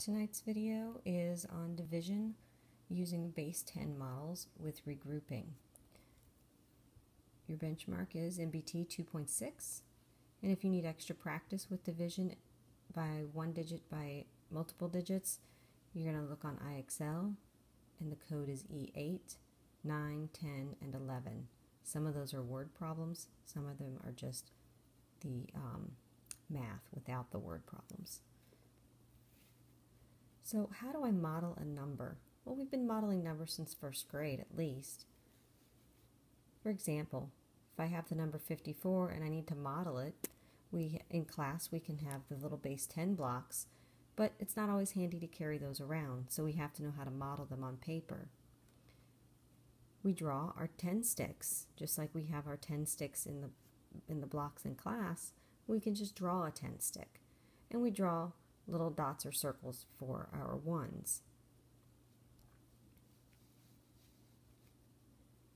Tonight's video is on division using base 10 models with regrouping. Your benchmark is MBT 2.6, and if you need extra practice with division by one digit by multiple digits, you're going to look on IXL, and the code is E8, 9, 10, and 11. Some of those are word problems, some of them are just the math without the word problems. So how do I model a number? Well, we've been modeling numbers since first grade at least. For example, if I have the number 54 and I need to model it, in class we can have the little base 10 blocks, but it's not always handy to carry those around, so we have to know how to model them on paper. We draw our 10 sticks, just like we have our 10 sticks in the blocks in class. We can just draw a 10 stick, and we draw little dots or circles for our ones.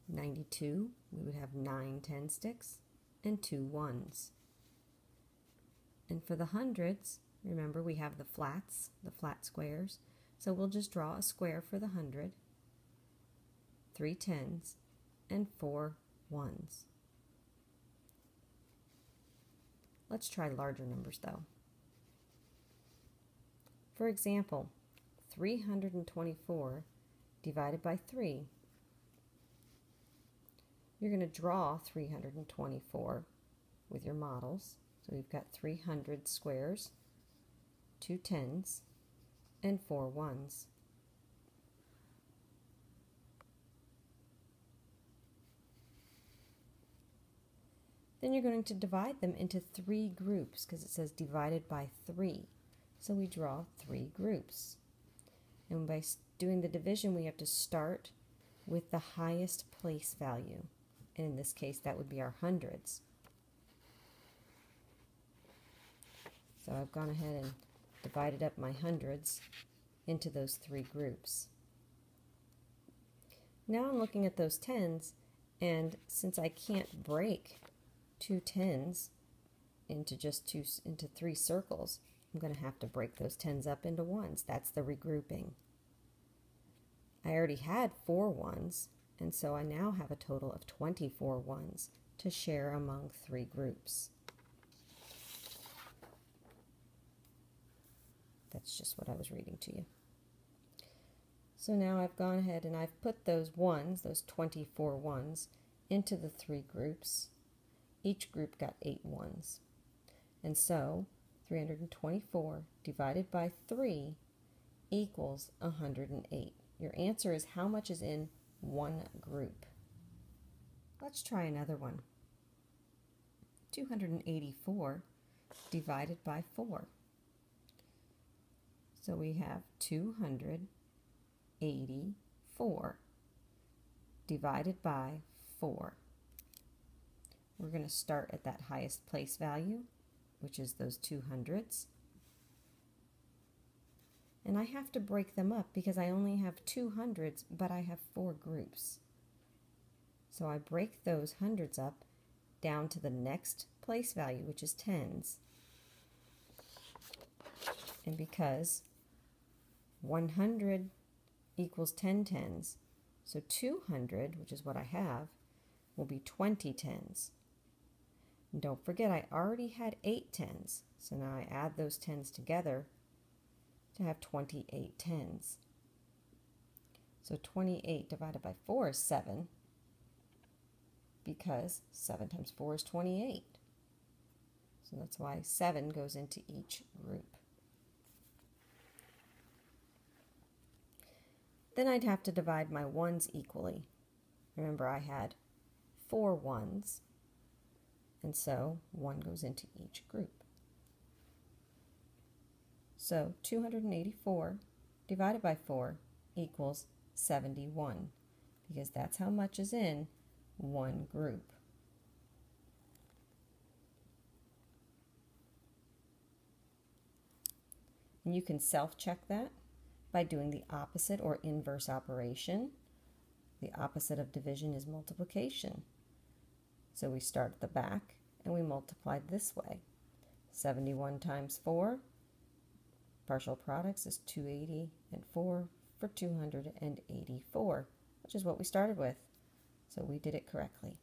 92, we would have 9 10 sticks and 2 ones. And for the hundreds, remember we have the flats, the flat squares, so we'll just draw a square for the 100, 3 10s, and 4 ones. Let's try larger numbers though. For example, 324 divided by 3. You're going to draw 324 with your models. So we've got 300 squares, 2 10s, and 4 ones. Then you're going to divide them into 3 groups because it says divided by 3. So we draw 3 groups. And by doing the division, we have to start with the highest place value. And in this case, that would be our hundreds. So I've gone ahead and divided up my hundreds into those 3 groups. Now I'm looking at those 10s, and since I can't break 2 10s into into 3 circles, I'm going to have to break those 10s up into ones. That's the regrouping. I already had 4 ones, and so I now have a total of 24 ones to share among 3 groups. That's just what I was reading to you. So now I've gone ahead and I've put those ones, those 24 ones, into the 3 groups. Each group got 8 ones. And so 324 divided by 3 equals 108. Your answer is how much is in one group. Let's try another one. 284 divided by 4. So we have 284 divided by 4. We're going to start at that highest place value, which is those 200s. And I have to break them up because I only have 200s, but I have 4 groups. So I break those hundreds up down to the next place value, which is 10s. And because 100 equals 10 10s, so 200, which is what I have, will be 20 10s. And don't forget, I already had 8 10s, so now I add those 10s together to have 28 10s. So 28 divided by 4 is 7, because 7 times 4 is 28. So that's why 7 goes into each group. Then I'd have to divide my ones equally. Remember, I had 4 ones, and so 1 goes into each group. So 284 divided by 4 equals 71, because that's how much is in one group. And you can self-check that by doing the opposite or inverse operation. The opposite of division is multiplication. So we start at the back and we multiply this way. 71 times 4 Partial products is 280 and 4 for 284, which is what we started with. So we did it correctly.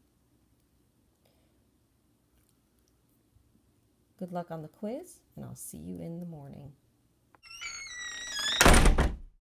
Good luck on the quiz, and I'll see you in the morning.